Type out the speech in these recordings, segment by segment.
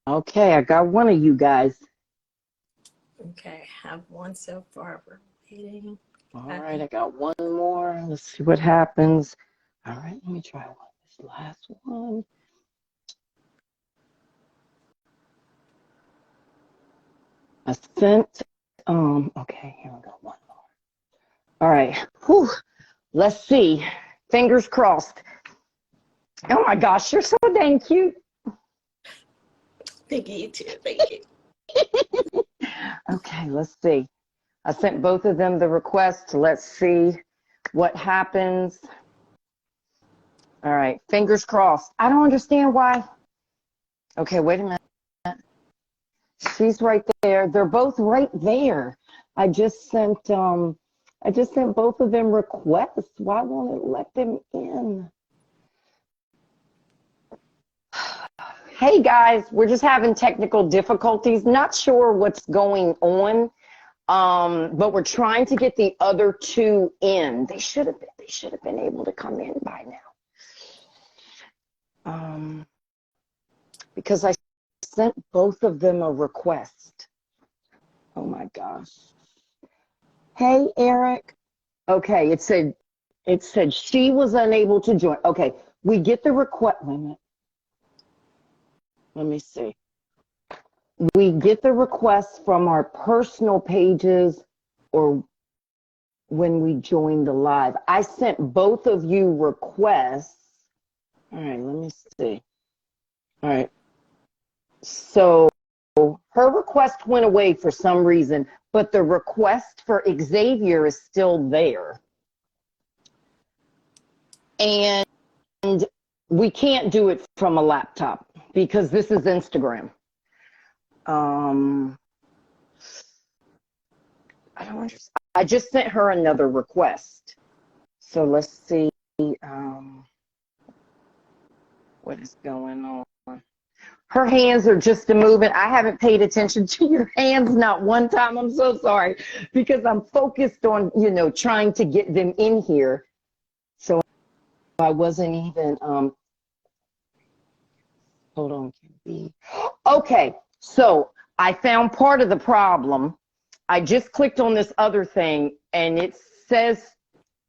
Okay, I got one of you guys. Okay, have one so far. We're waiting. All right, I got one more. Let's see what happens. All right, let me try one. This last one. I sent, okay, here we go. One more. All right, whew. Let's see. Fingers crossed. Oh my gosh, you're so dang cute. Thank you too. Thank you. Okay, let's see. I sent both of them the request. Let's see what happens. All right, fingers crossed. I don't understand why. Okay, wait a minute. She's right there. They're both right there. I just sent both of them requests. Why won't it let them in? Hey guys, we're just having technical difficulties. Not sure what's going on, but we're trying to get the other two in. They should have been able to come in by now. Because I sent both of them a request. Oh my gosh. Hey Eric. Okay, it said she was unable to join. Okay, we get the request. Wait a minute. Let me see. We get the requests from our personal pages or when we join the live. I sent both of you requests. All right, let me see. All right. So her request went away for some reason, but the request for Xavier is still there. And we can't do it from a laptop because this is Instagram. I don't understand. I just sent her another request. So let's see what is going on. Her hands are just a moving. I haven't paid attention to your hands not one time. I'm so sorry because I'm focused on, trying to get them in here. So I wasn't even, hold on. Okay, so I found part of the problem. I just clicked on this other thing and it says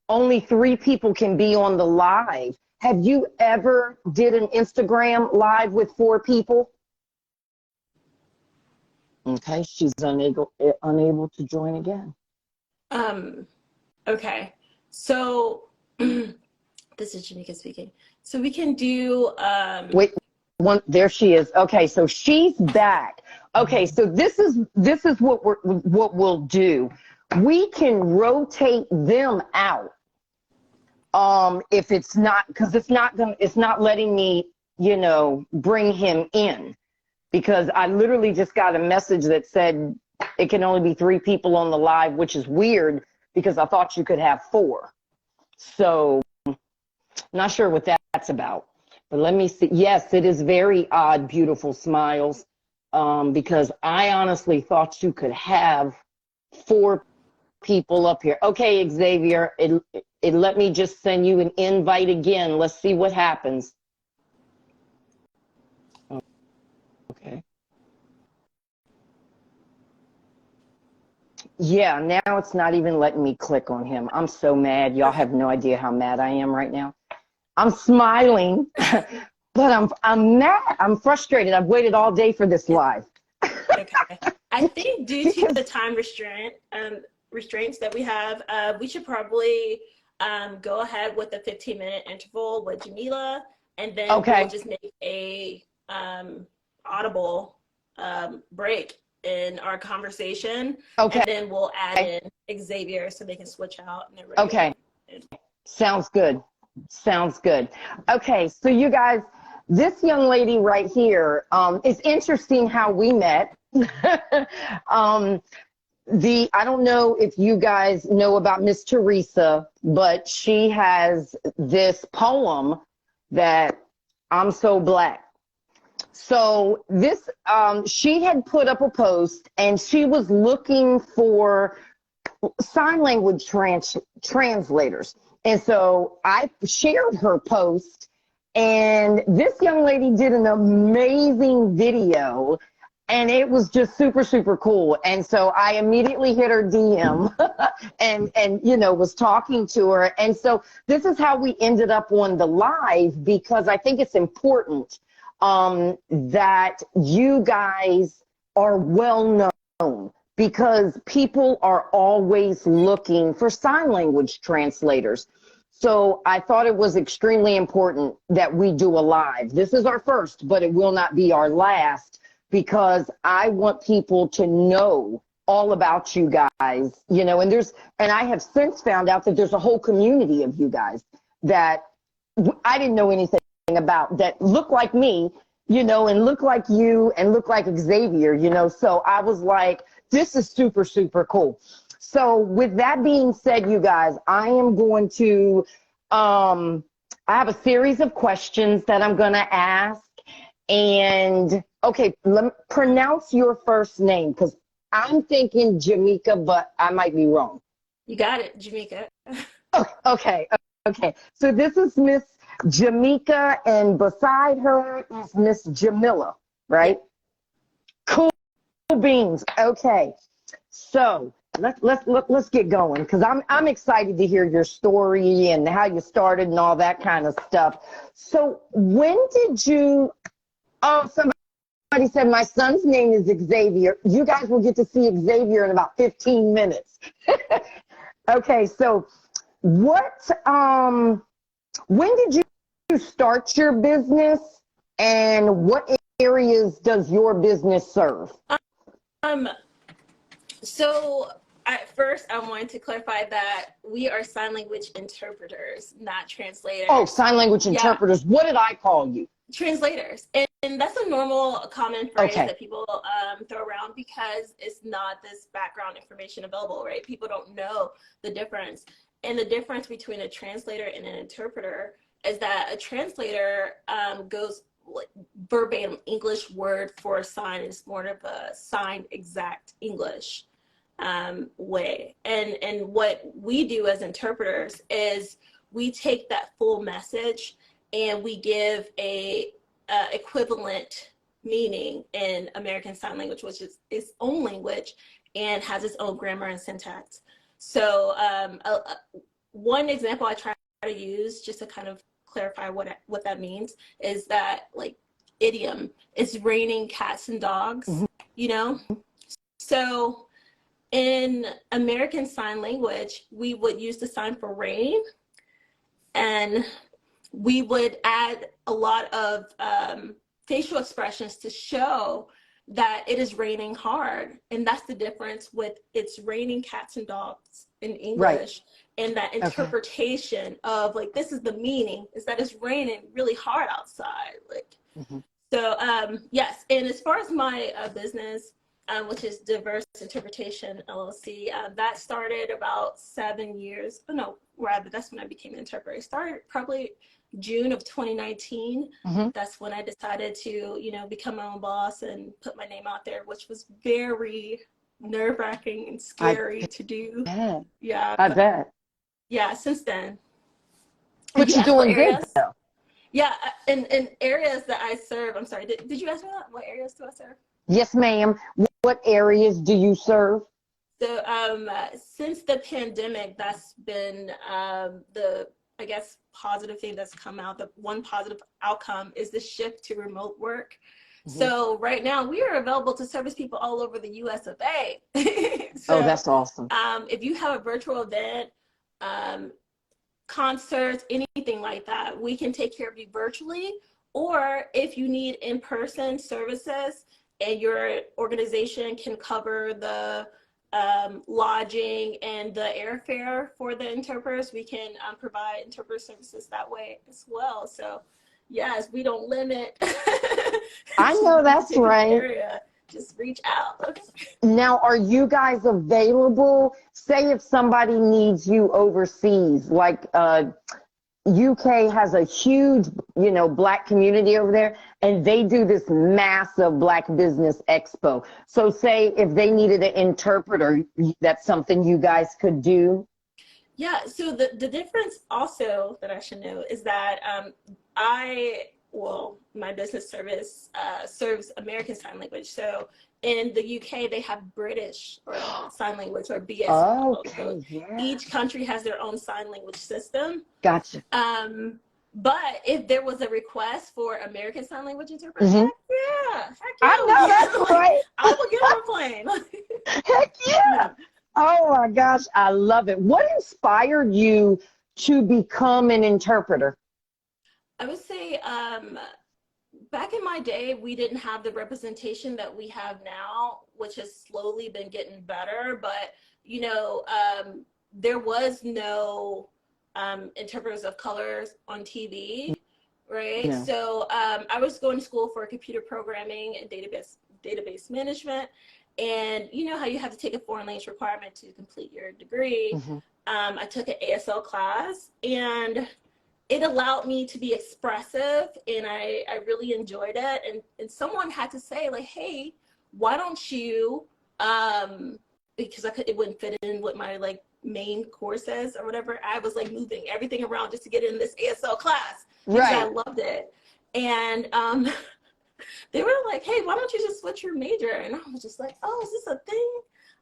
only 3 people can be on the live. Have you ever did an Instagram live with 4 people? Okay, she's unable to join again. Okay, so this is Jahmeca speaking. So we can do wait, there she is. Okay, so she's back. Okay, so this is what we'll do. We can rotate them out. If it's not, because it's not letting me, bring him in, because I literally just got a message that said it can only be 3 people on the live, which is weird because I thought you could have 4. So not sure what that's about, but let me see. Yes, it is very odd, beautiful smiles, because I honestly thought you could have 4 people up here. Okay, Xavier, it let me just send you an invite again. Let's see what happens. Okay. Yeah, now it's not even letting me click on him. I'm so mad. Y'all have no idea how mad I am right now. I'm smiling, but I'm mad. I'm frustrated. I've waited all day for this live. Okay. I think due to the time restraints that we have, we should probably go ahead with a 15-minute interval with Jahmeca, and then we'll just make a audible break in our conversation, and then we'll add in Xavier so they can switch out and they're ready. Okay, sounds good. Sounds good. Okay, so you guys, this young lady right here, it's interesting how we met. I don't know if you guys know about Miss Teresa, but she has this poem that I'm so black. So this, she had put up a post and she was looking for sign language translators. And so I shared her post And this young lady did an amazing video, and it was just super, super cool. And so I immediately hit her DM and you know, was talking to her. And so this is how we ended up on the live, because I think it's important that you guys are well known, because people are always looking for sign language translators. So I thought it was extremely important that we do a live. This is our first, but it will not be our last, because I want people to know all about you guys, you know, and I have since found out that there's a whole community of you guys that I didn't know anything about, that look like me, you know, and look like you and look like Xavier, you know. So I was like, this is super, super cool. So with that being said, you guys, I am going to, I have a series of questions that I'm going to ask. And, okay, let me pronounce your first name, because I'm thinking Jahmeca, but I might be wrong. You got it, Jahmeca. Oh, okay. So this is Miss Jahmeca, and beside her is Miss Jamila, right? Cool beans. Okay. So let's get going, because I'm excited to hear your story and how you started and all that kind of stuff. So when did you? Oh, somebody said my son's name is Xavier. You guys will get to see Xavier in about 15 minutes. Okay, so what? When did you start your business, and what areas does your business serve? So at first, I wanted to clarify that we are sign language interpreters, not translators. Oh, sign language interpreters. Yeah. What did I call you? Translators. And that's a normal common phrase that people throw around, because it's not this background information available, right? People don't know the difference. And the difference between a translator and an interpreter is that a translator goes like verbatim English word for a sign. It's more of a signed exact English way. And what we do as interpreters is we take that full message and we give a equivalent meaning in American Sign Language, which is its own language and has its own grammar and syntax. So one example I try to use, just to kind of clarify what that means, is that, like, idiom, it's raining cats and dogs, you know? So in American Sign Language, we would use the sign for rain, and we would add a lot of facial expressions to show that it is raining hard. And that's the difference with it's raining cats and dogs in English. Right. And that interpretation of, like, this is the meaning, is that it's raining really hard outside. Like, so yes. And as far as my business, which is Diverse Interpretation LLC, that started about 7 years. Oh, no, rather, that's when I became an interpreter. It started probably June of 2019. That's when I decided to, you know, become my own boss and put my name out there, which was very nerve-wracking and scary to do. Yeah, I bet. Yeah, since then. But you're doing good, though. Yeah, in areas that I serve. I'm sorry, did you ask me that? What areas do I serve? Yes, ma'am. What areas do you serve? So since the pandemic, that's been the, I guess, positive thing that's come out. The one positive outcome is the shift to remote work. So right now we are available to service people all over the US of A. So, that's awesome. If you have a virtual event, concerts, anything like that, we can take care of you virtually. Or if you need in-person services and your organization can cover the lodging and the airfare for the interpreters, we can provide interpreter services that way as well. So yes, we don't limit. I know that's right. Area. Just reach out. Now, are you guys available? Say if somebody needs you overseas, like UK has a huge, you know, Black community over there, and they do this massive Black Business Expo. So say if they needed an interpreter, that's something you guys could do? Yeah, so the difference also that I should know is that well, my business service serves American Sign Language. So in the UK, they have British or Sign Language or BSL. So Okay, yeah. each country has their own sign language system. Gotcha. But if there was a request for American Sign Language interpreter, Mm-hmm. heck yeah, I know that's right. I will get on a plane. Heck yeah. Oh my gosh, I love it. What inspired you to become an interpreter? I would say back in my day, we didn't have the representation that we have now, which has slowly been getting better. But, you know, there was no interpreters of colors on TV, right? No. So I was going to school for computer programming and database management. And you know how you have to take a foreign language requirement to complete your degree. Mm-hmm. I took an ASL class, and it allowed me to be expressive, and I really enjoyed it. And someone had to say, like, hey, why don't you, because it wouldn't fit in with my like main courses or whatever. I was like moving everything around just to get in this ASL class because Right. I loved it. And they were like, hey, why don't you just switch your major? And I was just like, oh, is this a thing?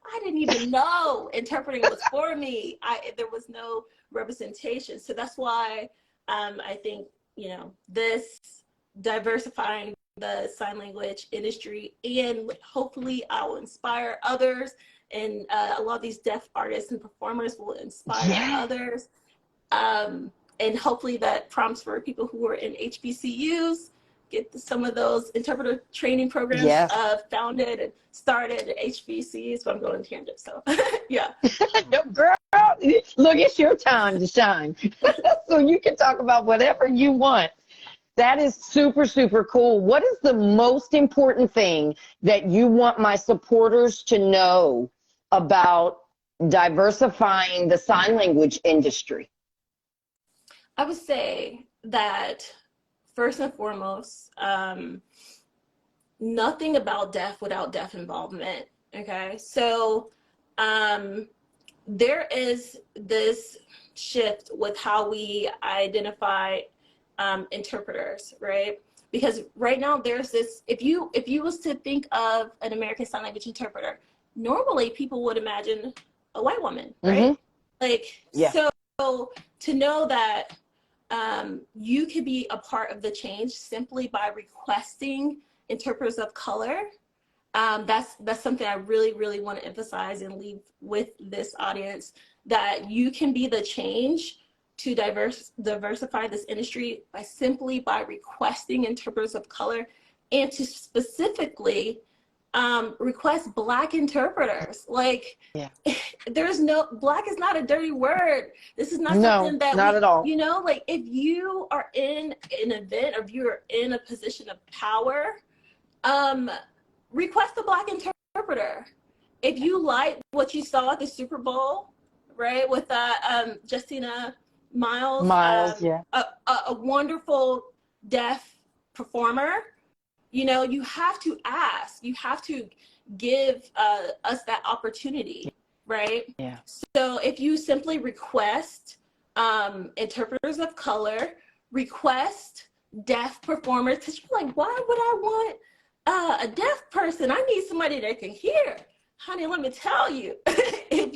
I didn't even know interpreting was for me. There was no representation. So that's why I think, you know, this diversifying the sign language industry, and hopefully I will inspire others. And a lot of these deaf artists and performers will inspire others. And hopefully that prompts for people who are in HBCUs, get some of those interpreter training programs founded and started at HBCUs. But I'm going to tangent, so yeah. No, girl, look, it's your time to shine. So you can talk about whatever you want. That is super, super cool. What is the most important thing that you want my supporters to know about diversifying the sign language industry? I would say that first and foremost, nothing about deaf without deaf involvement. Okay, so there is this shift with how we identify interpreters, right? Because right now there's this, if you was to think of an American Sign Language interpreter, normally people would imagine a white woman, right? Mm-hmm. Like, so to know that you could be a part of the change simply by requesting interpreters of color. That's something I really, really want to emphasize and leave with this audience, that you can be the change to diversify this industry by requesting interpreters of color, and to specifically request Black interpreters. Like, there's no, Black is not a dirty word. This is not something that not at all. You know, like if you are in an event or if you're in a position of power, request a Black interpreter. If you like what you saw at the Super Bowl, right, with Justina Miles, a wonderful deaf performer, you know, you have to ask, you have to give us that opportunity, right? Yeah. So if you simply request interpreters of color, request deaf performers, because you're like, why would I want a deaf person? I need somebody that can hear. Honey, let me tell you, if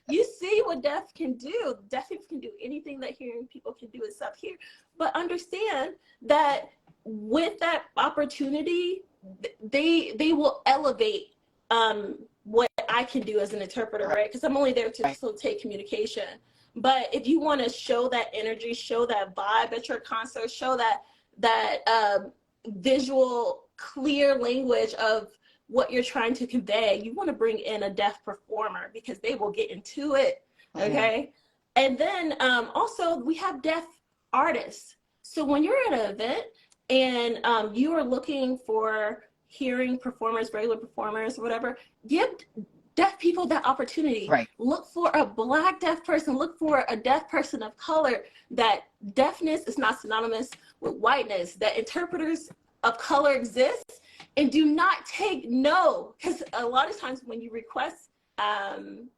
you see what deaf can do, deaf people can do anything that hearing people can do except hear. But understand that with that opportunity, they will elevate what I can do as an interpreter, right? Because I'm only there to facilitate communication. But if you want to show that energy, show that vibe at your concert, show that visual, clear language of what you're trying to convey, you want to bring in a deaf performer because they will get into it, okay? And then also we have deaf artists. So when you're at an event and you are looking for hearing performers, regular performers, whatever, give deaf people that opportunity. Right. Look for a Black deaf person, look for a deaf person of color. That deafness is not synonymous with whiteness, that interpreters of color exist. And do not take no, because a lot of times when you request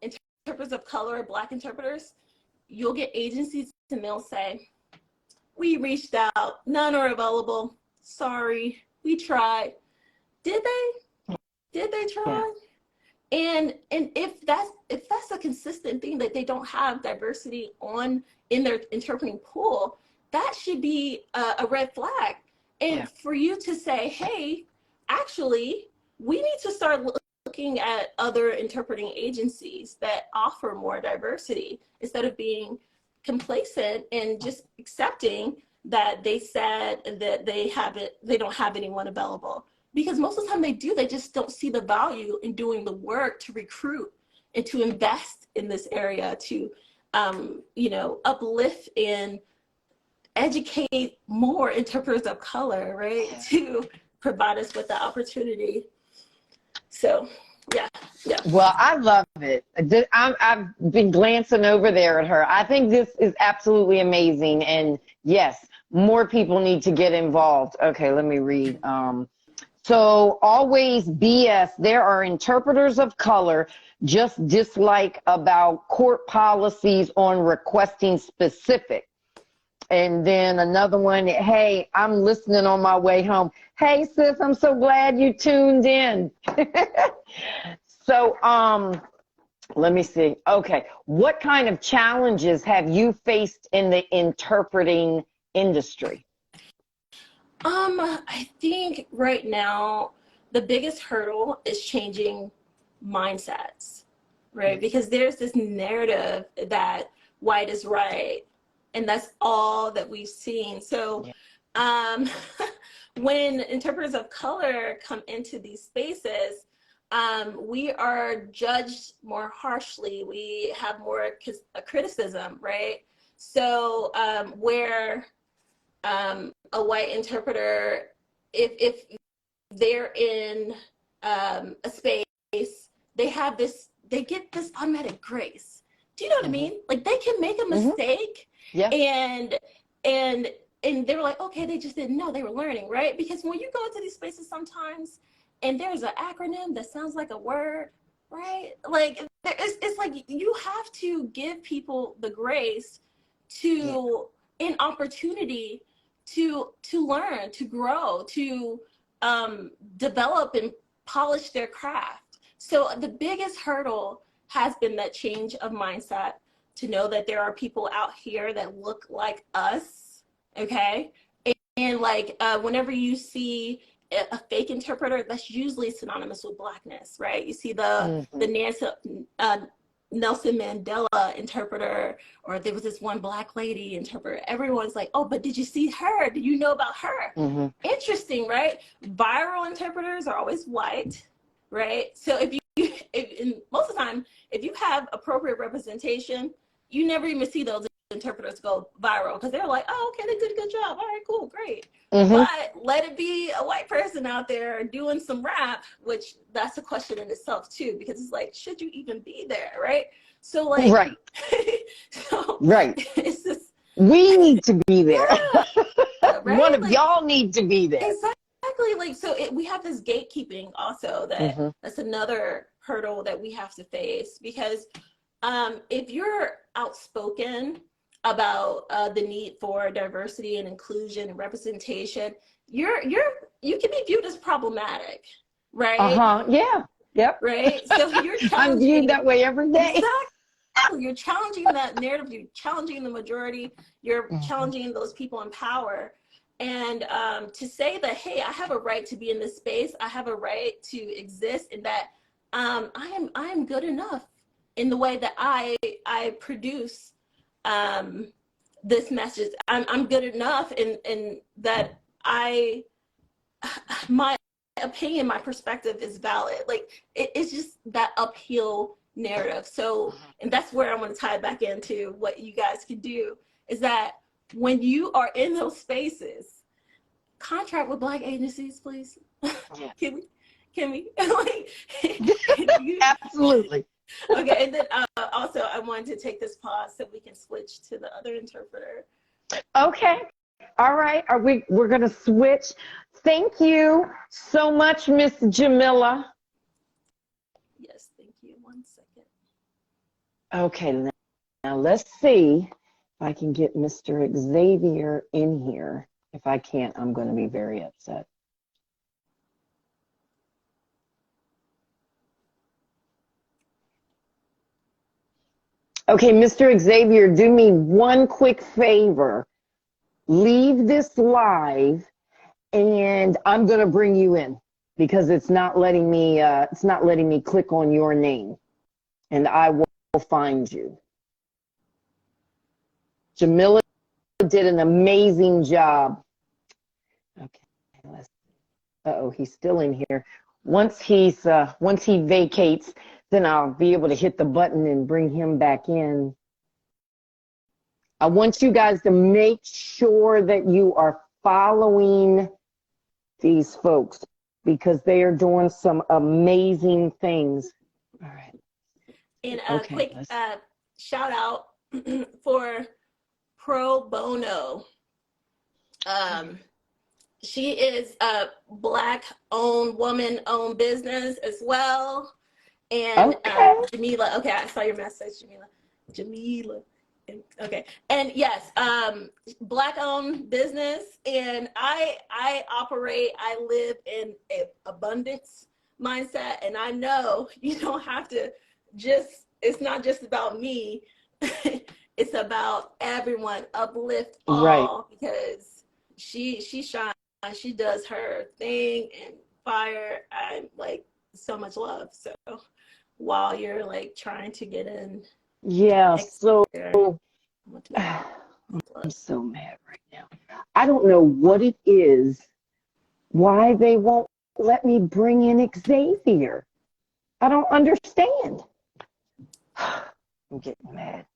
interpreters of color or Black interpreters, you'll get agencies and they'll say, we reached out, none are available. Sorry, we tried. Did they? Did they try? And if that's a consistent thing that they don't have diversity in their interpreting pool, that should be a red flag. And for you to say, hey, actually, we need to start looking at other interpreting agencies that offer more diversity instead of being complacent and just accepting that they said that they don't have anyone available. Because most of the time they do, they just don't see the value in doing the work to recruit and to invest in this area, to uplift and educate more interpreters of color, right? To provide us with the opportunity. So, yeah. Well, I love it. I've been glancing over there at her. I think this is absolutely amazing. And yes, more people need to get involved. Okay, let me read. So always BS. There are interpreters of color just dislike about court policies on requesting specific. And then another one, hey, I'm listening on my way home. Hey, sis, I'm so glad you tuned in. So let me see. Okay, what kind of challenges have you faced in the interpreting industry? I think right now the biggest hurdle is changing mindsets, right? Because there's this narrative that white is right, and that's all that we've seen. So when interpreters of color come into these spaces, we are judged more harshly. We have more criticism, right? So where a white interpreter, if they're in a space, they get this automatic grace. Do you know what I mean? Like they can make a mistake, and they're like, okay, they just didn't know, they were learning, right? Because when you go into these spaces sometimes, and there's an acronym that sounds like a word, right? Like it's like you have to give people the grace to an opportunity to learn, to grow, to develop and polish their craft. So the biggest hurdle has been that change of mindset, to know that there are people out here that look like us, okay? And like whenever you see a fake interpreter, that's usually synonymous with Blackness, right? You see the Nelson Mandela interpreter, or there was this one Black lady interpreter. Everyone's like, oh, but did you see her? Did you know about her? Interesting, right? Viral interpreters are always white, right? So most of the time, if you have appropriate representation, you never even see those interpreters go viral, because they're like, oh, okay, they did a good job. All right, cool, great. But let it be a white person out there doing some rap, which that's a question in itself too, because it's like, should you even be there, right? So like, it's just, we need to be there. right? One of y'all need to be there. Exactly. Like, so we have this gatekeeping also that's another hurdle that we have to face, because if you're outspoken about the need for diversity and inclusion and representation, you can be viewed as problematic, right? Right. So you're I'm viewed that way every day. Exactly. You're challenging that narrative. You're challenging the majority. You're challenging those people in power. And to say that, hey, I have a right to be in this space. I have a right to exist, and that I am good enough in the way that I produce this message. I'm good enough in that my opinion, my perspective is valid. Like it's just that uphill narrative. So, and that's where I want to tie it back into what you guys can do, is that when you are in those spaces, contract with Black agencies, please. Can we? Absolutely. Okay, and then also I wanted to take this pause so we can switch to the other interpreter. Okay. All right. We're going to switch. Thank you so much, Miss Jahmeca. Yes, thank you. 1 second. Okay, now let's see I can get Mr. Xavier in here. If I can't, I'm going to be very upset. Okay, Mr. Xavier, do me one quick favor. Leave this live, and I'm going to bring you in because it's not letting me click on your name, and I will find you. Jamila did an amazing job. Okay, uh-oh, he's still in here. Once he vacates, then I'll be able to hit the button and bring him back in. I want you guys to make sure that you are following these folks because they are doing some amazing things. All right. And a quick shout out for Pro Bono. She is a Black-owned, woman-owned business as well. And Jahmeca, okay, I saw your message, Jahmeca. Okay, and yes, Black-owned business, and I live in an abundance mindset, and I know you don't have to it's not just about me, it's about everyone, uplift all, right? Because she shines, she does her thing, and fire, and like so much love. So while you're like trying to get in, yeah, so I'm so mad right now. I don't know what it is, why they won't let me bring in Xavier. I don't understand. I'm getting mad.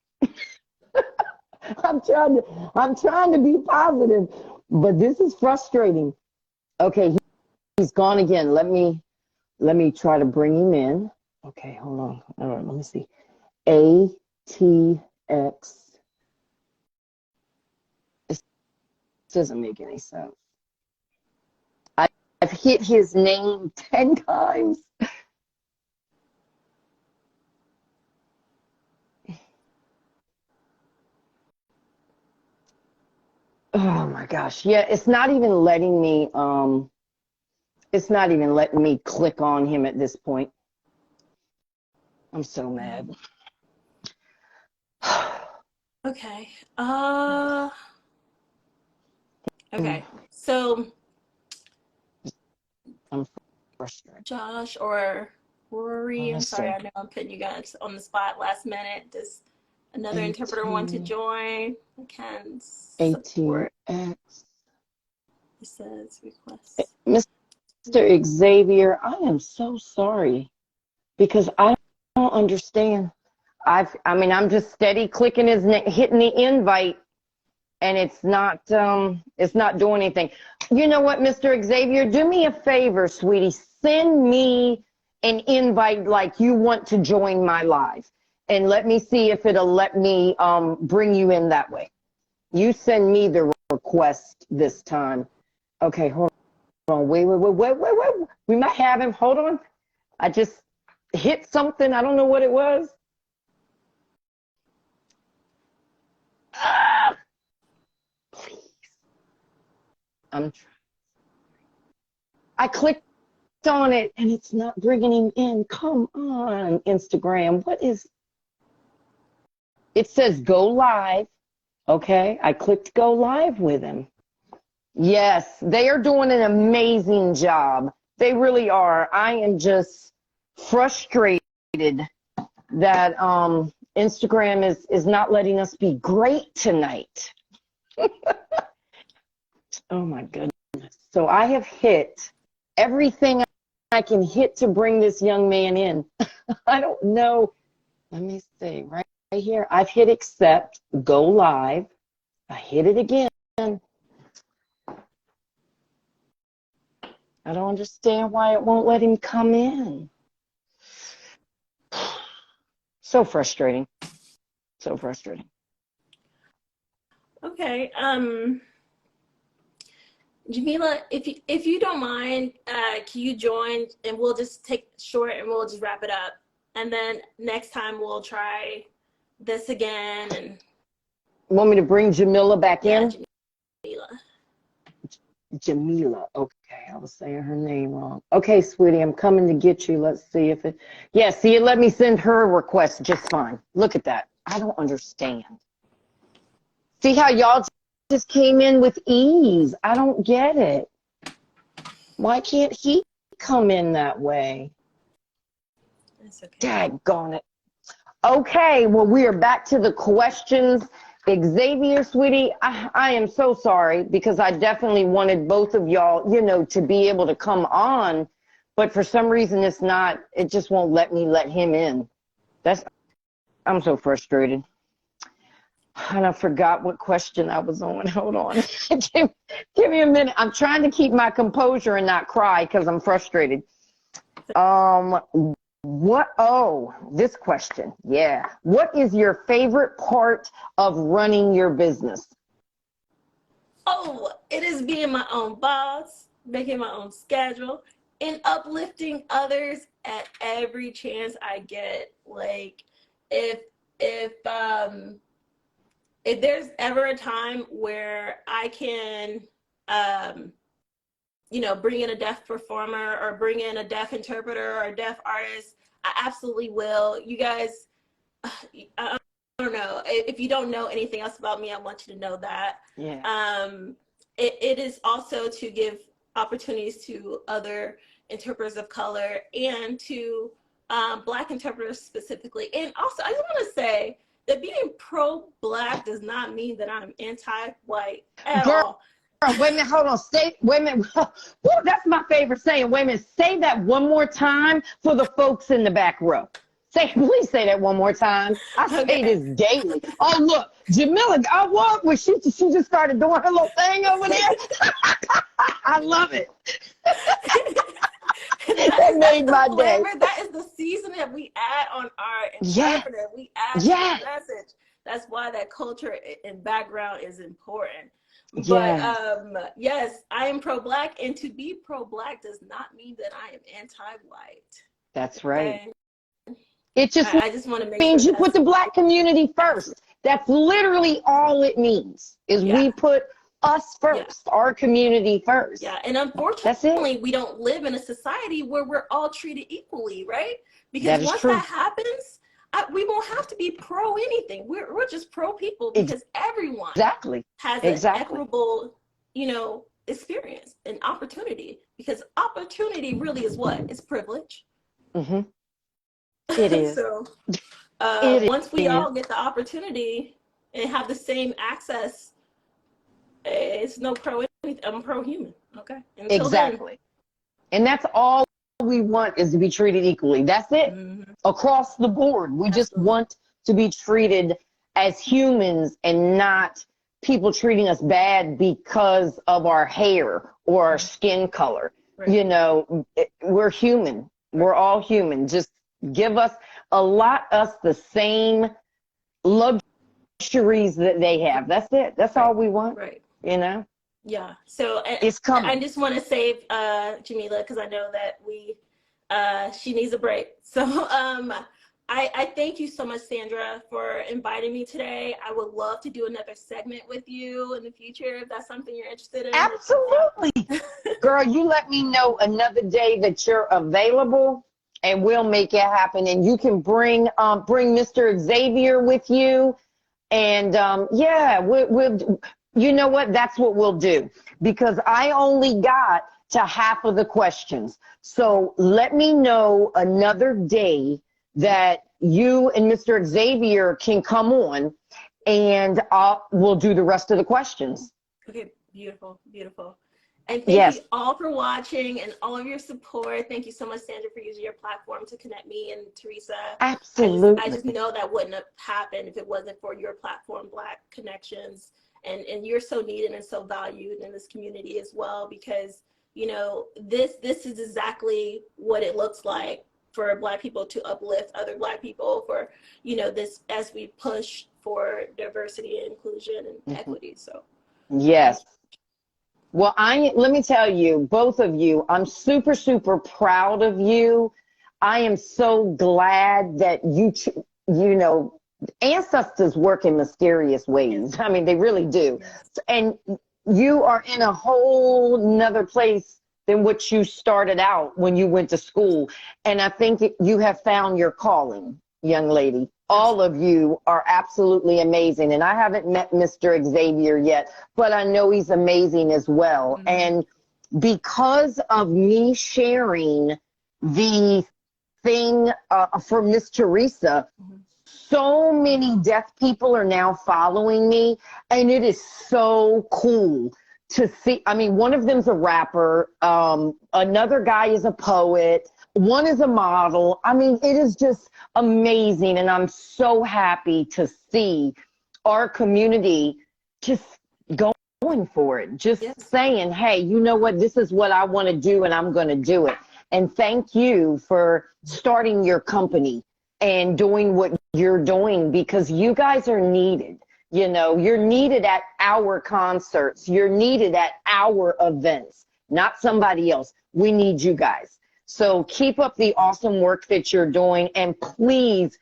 I'm trying to be positive, but this is frustrating. Okay, he's gone again. Let me try to bring him in. Okay, hold on. All right, let me see. ATX. This doesn't make any sense. I've hit his name 10 times. Oh my gosh. Yeah, it's not even letting me click on him at this point. I'm so mad. Okay. Okay. So I'm frustrated. Josh or Rory, I'm sorry, I know I'm putting you guys on the spot last minute. Does another interpreter want to join? I can support. ATX. It says request. Mr. Xavier, I am so sorry because I don't understand. I'm just steady clicking hitting the invite, and it's not doing anything. You know what, Mr. Xavier, do me a favor, sweetie. Send me an invite like you want to join my live, and let me see if it'll let me bring you in that way. You send me the request this time. Okay, hold on. Wait. We might have him. Hold on. I just hit something. I don't know what it was. Please. I'm trying. I clicked on it and it's not bringing him in. Come on, Instagram. What is? It says go live. Okay, I clicked go live with him. Yes, they are doing an amazing job. They really are. I am just frustrated that Instagram is not letting us be great tonight. Oh my goodness. So I have hit everything I can hit to bring this young man in. I don't know. Let me see. Right here. I've hit accept, go live. I hit it again. I don't understand why it won't let him come in. So frustrating. So frustrating. Okay. Jahmeca, if you don't mind, can you join and we'll just take short and we'll just wrap it up. And then next time we'll try this again. And Want me to bring Jamila back Yeah, in? Jamila. Jamila. Okay, I was saying her name wrong. Okay, sweetie, I'm coming to get you. Let's see if it. Yeah, see, it let me send her a request just fine. Look at that. I don't understand. See how y'all just came in with ease. I don't get it. Why can't he come in that way? That's okay. Daggone it. Okay, well, we are back to the questions. Xavier, sweetie, I am so sorry because I definitely wanted both of y'all, you know, to be able to come on, but for some reason it's not, it just won't let me let him in. I'm so frustrated. And I forgot what question I was on. Hold on. Give me a minute. I'm trying to keep my composure and not cry because I'm frustrated. This question. Yeah. What is your favorite part of running your business? Oh, it is being my own boss, making my own schedule, and uplifting others at every chance I get. Like, if if um if there's ever a time where I can, um, bring in a deaf performer or bring in a deaf interpreter or a deaf artist, I absolutely will. You guys, I don't know. If you don't know anything else about me, I want you to know that. Yeah. It is also to give opportunities to other interpreters of color and to Black interpreters specifically. And also, I just want to say that being pro-Black does not mean that I'm anti-white at all. Wait a minute, hold on. Wait a minute. Woo, that's my favorite saying. Wait a minute. Say that one more time for the folks in the back row. Please say that one more time. I say this daily. Oh, look, Jamila, when she just started doing her little thing over there. I love it. That made my day. That is the seasoning that we add on our interpreter. Yeah. We add to the message. That's why that culture and background is important. But yes, I am pro-Black, and to be pro-Black does not mean that I am anti-white. That's right. Okay? It just I just want to make means sure you put the Black community first. That's literally all it means, is we put us first, our community first. Yeah, and unfortunately, we don't live in a society where we're all treated equally, right? Because once that happens, we won't have to be pro anything. We're just pro people because everyone has an equitable, experience and opportunity. Because opportunity really is what? It's privilege. Mm-hmm. It is. So once we all get the opportunity and have the same access, it's no pro anything. I'm pro human. Okay. Exactly. And that's all we want, is to be treated equally. That's it. Mm-hmm. Across the board. We just want to be treated as humans and not people treating us bad because of our hair or our skin color. Right. We're human. We're all human. Just allot us the same luxuries that they have. That's it. That's all we want. Right. Yeah. So it's coming. I just want to save Jahmeca because I know that she needs a break. So I thank you so much, Sandra, for inviting me today. I would love to do another segment with you in the future if that's something you're interested in. Absolutely. Girl, you let me know another day that you're available and we'll make it happen. And you can bring Mr. Xavier with you. And we'll you know what? That's what we'll do, because I only got to half of the questions. So let me know another day that you and Mr. Xavier can come on, and we'll do the rest of the questions. Okay, beautiful, beautiful. And thank you all for watching and all of your support. Thank you so much, Sandra, for using your platform to connect me and Teresa. Absolutely. I just know that wouldn't have happened if it wasn't for your platform, Black Connections. And you're so needed and so valued in this community as well, because, this is exactly what it looks like for Black people to uplift other Black people, for, this as we push for diversity and inclusion and equity. So, yes. Well, let me tell you, both of you, I'm super, super proud of you. I am so glad that ancestors work in mysterious ways. I mean, they really do. And you are in a whole nother place than what you started out when you went to school. And I think you have found your calling, young lady. All of you are absolutely amazing. And I haven't met Mr. Xavier yet, but I know he's amazing as well. Mm-hmm. And because of me sharing the thing for Miss Teresa, mm-hmm. so many deaf people are now following me, and it is so cool to see. I mean, one of them's a rapper, another guy is a poet, one is a model. I mean, it is just amazing, and I'm so happy to see our community just going for it, just saying, hey, you know what, this is what I want to do, and I'm going to do it. And thank you for starting your company and doing what you're doing, because you guys are needed. You know, you're needed at our concerts. You're needed at our events, not somebody else. We need you guys. So keep up the awesome work that you're doing. And please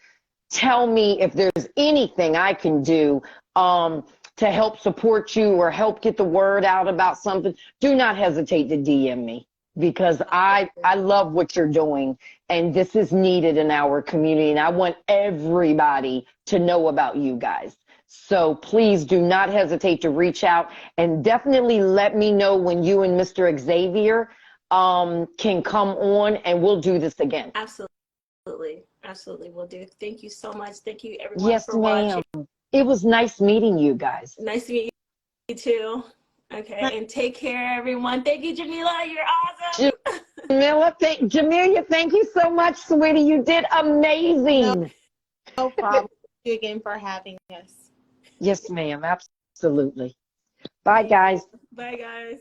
tell me if there's anything I can do to help support you or help get the word out about something. Do not hesitate to DM me, because I love what you're doing, and this is needed in our community, and I want everybody to know about you guys. So please do not hesitate to reach out, and definitely let me know when you and Mr. Xavier can come on, and we'll do this again. Absolutely. Absolutely, we'll do. Thank you so much. Thank you, everyone, for watching. It was nice meeting you guys. Nice to meet you too. Okay, and take care, everyone. Thank you, Jahmeca. You're awesome. Jamelia, thank you so much, sweetie. You did amazing. No problem. Thank you again for having us. Yes, ma'am. Absolutely. Bye, guys. Bye, guys.